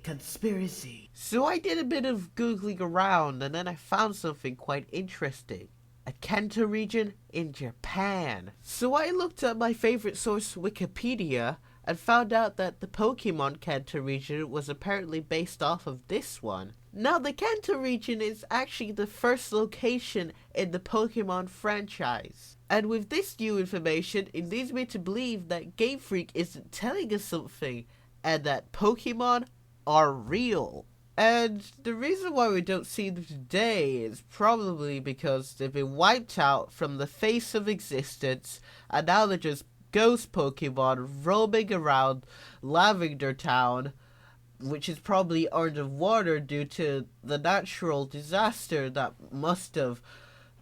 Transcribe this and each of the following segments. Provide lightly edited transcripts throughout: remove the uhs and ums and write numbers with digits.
Conspiracy. So I did a bit of googling around and then I found something quite interesting. A Kanto region in Japan. So I looked at my favorite source, Wikipedia, and found out that the Pokemon Kanto region was apparently based off of this one. Now, the Kanto region is actually the first location in the Pokemon franchise. And with this new information, it leads me to believe that Game Freak isn't telling us something, and that Pokemon are real. And the reason why we don't see them today is probably because they've been wiped out from the face of existence, and now they're just ghost Pokemon roaming around Lavender Town, which is probably underwater due to the natural disaster that must have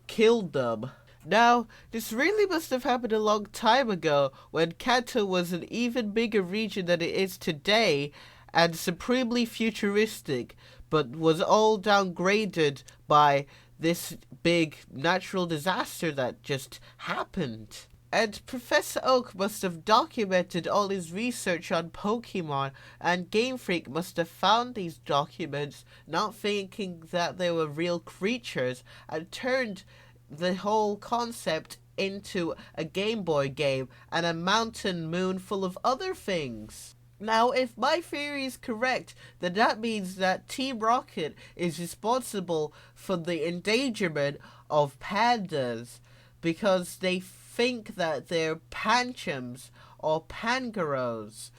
killed them. Now, this really must have happened a long time ago, when Kanto was an even bigger region than it is today, and supremely futuristic, but was all downgraded by this big natural disaster that just happened. And Professor Oak must have documented all his research on Pokemon, and Game Freak must have found these documents, not thinking that they were real creatures, and turned the whole concept into a Game Boy game and a mountain moon full of other things. Now, if my theory is correct, then that means that Team Rocket is responsible for the endangerment of pandas, because they think that they're panchams or pangaros.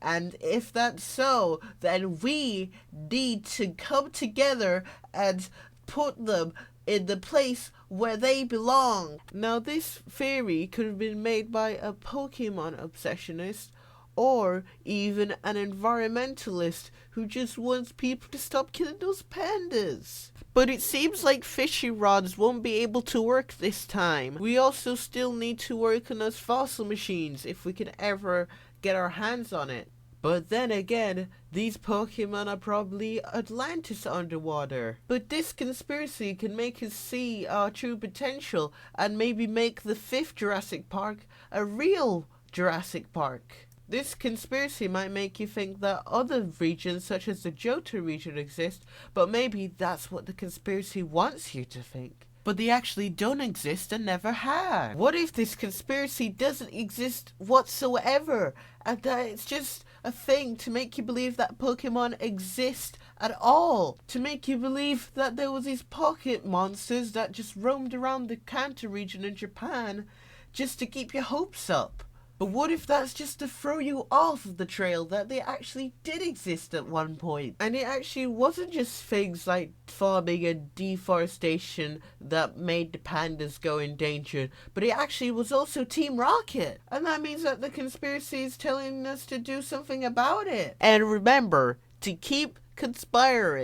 And if that's so, then we need to come together and put them in the place where they belong. Now, this theory could have been made by a Pokemon obsessionist, or even an environmentalist who just wants people to stop killing those pandas. But it seems like fishing rods won't be able to work this time. We also still need to work on those fossil machines if we can ever get our hands on it. But then again, these Pokemon are probably Atlantis underwater. But this conspiracy can make us see our true potential and maybe make the 5th Jurassic Park a real Jurassic Park. This conspiracy might make you think that other regions such as the Johto region exist, but maybe that's what the conspiracy wants you to think. But they actually don't exist and never have. What if this conspiracy doesn't exist whatsoever, and that it's just a thing to make you believe that Pokemon exist at all? To make you believe that there was these pocket monsters that just roamed around the Kanto region in Japan just to keep your hopes up? But what if that's just to throw you off of the trail that they actually did exist at one point? And it actually wasn't just things like farming and deforestation that made the pandas go in danger, but it actually was also Team Rocket. And that means that the conspiracy is telling us to do something about it. And remember to keep conspiring.